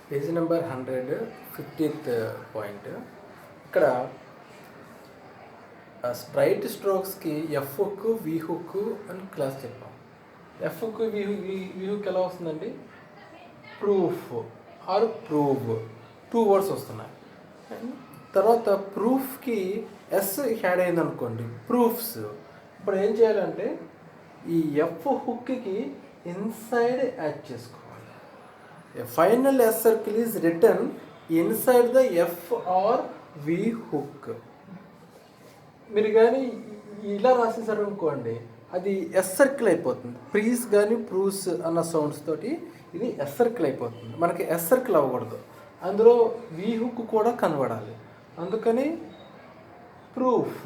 Page number 150th point. ఇక్కడ straight స్ట్రోక్స్కి F hook వి hook అని class చెప్పాం. ఎఫ్ హుక్ వి hook ఎలా వస్తుందండి? ప్రూఫ్ ఆర్ ప్రూవ్, 2 వర్డ్స్ వస్తున్నాయి. తర్వాత ప్రూఫ్కి ఎస్ యాడ్ అయింది అనుకోండి, ప్రూఫ్స్. ఇప్పుడు ఏం చేయాలంటే ఈ ఎఫ్ హుక్కి ఇన్సైడ్ యాడ్ చేసుకోవాలి. A final S circle is written inside the F or V hook. మీరు కానీ ఇలా రాసేసారు అనుకోండి, అది ఎస్ సర్కిల్ అయిపోతుంది. ప్రీస్ కానీ ప్రూస్ అన్న సౌండ్స్ తోటి ఇది ఎస్ సర్కిల్ అయిపోతుంది. మనకి ఎస్ సర్కిల్ అవ్వకూడదు, అందులో వి హుక్ కూడా కనబడాలి. అందుకని ప్రూఫ్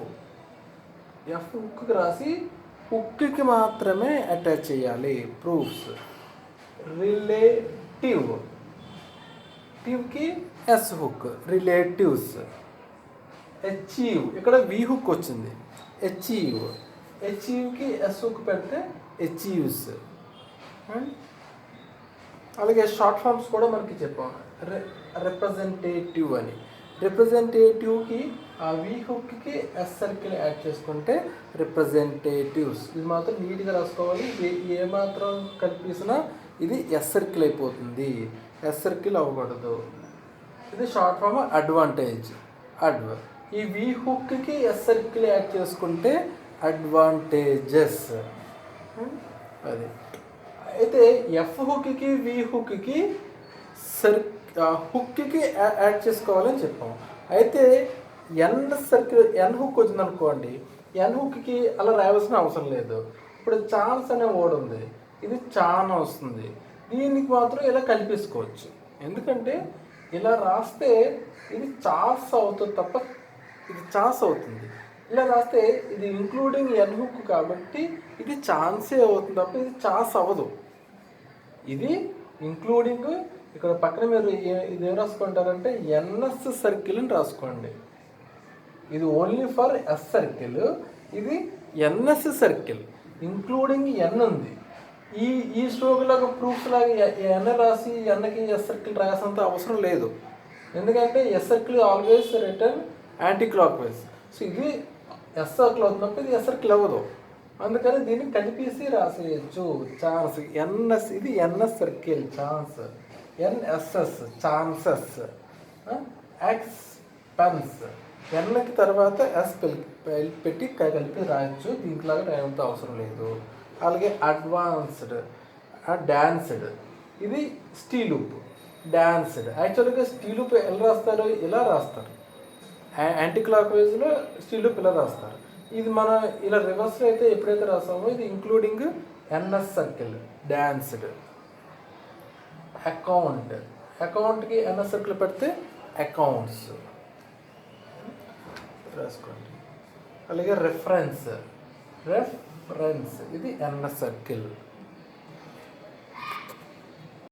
ఎఫ్ హుక్కి రాసి హుక్కి మాత్రమే అటాచ్ చేయాలి. ప్రూఫ్స్. రిలేటివ్కి ఎస్ హుక్, రిలేటివ్స్. అచీవ్, ఇక్కడ వి హుక్ వచ్చింది. అచీవ్కి ఎస్ హుక్ పెడితే అచీవ్స్. అలాగే షార్ట్ ఫామ్స్ కూడా మనకి చెప్పాము. రిప్రజెంటేటివ్ అని. రిప్రజెంటేటివ్కి ఆ వి హుక్కి ఎస్ సర్కిల్ యాడ్ చేసుకుంటే రిప్రజెంటేటివ్స్. ఇది మాత్రం నీట్గా రాసుకోవాలి. ఏ మాత్రం కల్పిసినా ఇది ఎస్ సర్కిల్ అయిపోతుంది, ఎస్ సర్కిల్ అవ్వకూడదు. ఇది షార్ట్ ఫామ్ అడ్వాంటేజ్. ఈ వి హుక్కి ఎస్ సర్కిల్ యాడ్ చేసుకుంటే అడ్వాంటేజెస్. అది అయితే ఎఫ్ హుక్కి వి హుక్కి హుక్కి యాడ్ చేసుకోవాలని చెప్పాము. అయితే ఎన్ హుక్ వచ్చింది అనుకోండి, ఎన్ హుక్కి అలా రాయాల్సిన అవసరం లేదు. ఇప్పుడు ఛాన్స్ అనే వర్డ్ ఉంది, ఇది చాన్ వస్తుంది. దీనికి మాత్రం ఇలా కల్పించుకోవచ్చు. ఎందుకంటే ఇలా రాస్తే ఇది చాస్ అవుతుంది తప్ప ఇది చాస్ అవుతుంది. ఇలా రాస్తే ఇది ఇంక్లూడింగ్ ఎన్ హుక్ కాబట్టి ఇది ఛాన్సే అవుతుంది తప్ప ఇది చాస్ అవ్వదు. ఇది ఇంక్లూడింగ్. ఇక్కడ పక్కన మీరు ఇది ఏం రాసుకుంటారంటే ఎన్ఎస్ సర్కిల్ అని రాసుకోండి. ఇది ఓన్లీ ఫర్ ఎస్ సర్కిల్, ఇది ఎన్ఎస్ సర్కిల్. ఇంక్లూడింగ్ ఎన్ ఉంది. ఈ స్ట్రోక్ లాగా ప్రూఫ్స్ లాగా ఎన్ రాసి ఎన్కి ఎస్ సర్కిల్ రాసేంత అవసరం లేదు. ఎందుకంటే S circle always return anticlockwise. So ఇది ఎస్ సర్కిల్ అవుతున్నప్పుడు ఇది ఎస్ సర్కిల్ అవ్వదు. అందుకని దీన్ని కలిపేసి రాసేయచ్చు. ఛాన్స్ ఎన్ఎస్, ఇది NS circle chance. NSS chances. Expense, ఎన్కి తర్వాత ఎస్ పెట్టి కలిపి రాయొచ్చు. దీంట్లాగా రాయంత అవసరం లేదు. అలాగే అడ్వాన్స్డ్, డాన్స్డ్. ఇది స్టీలూప్, డాన్స్డ్. యాక్చువల్గా స్టీలూప్ ఎలా రాస్తారు? ఇలా రాస్తారు. యాంటీ క్లాక్ వైజ్లో స్టీలూప్ ఇలా రాస్తారు. ఇది మన ఇలా రివర్స్లో అయితే ఎప్పుడైతే రాస్తామో ఇది ఇంక్లూడింగ్ ఎన్ఎస్ సర్కిల్, డాన్స్డ్. అకౌంట్కి ఎన్ఎస్ సర్కిల్ పెడితే అకౌంట్స్ రాసుకోండి. అలాగే రెఫరెన్స్, ఇది ఎన్ఎస్ సర్కిల్.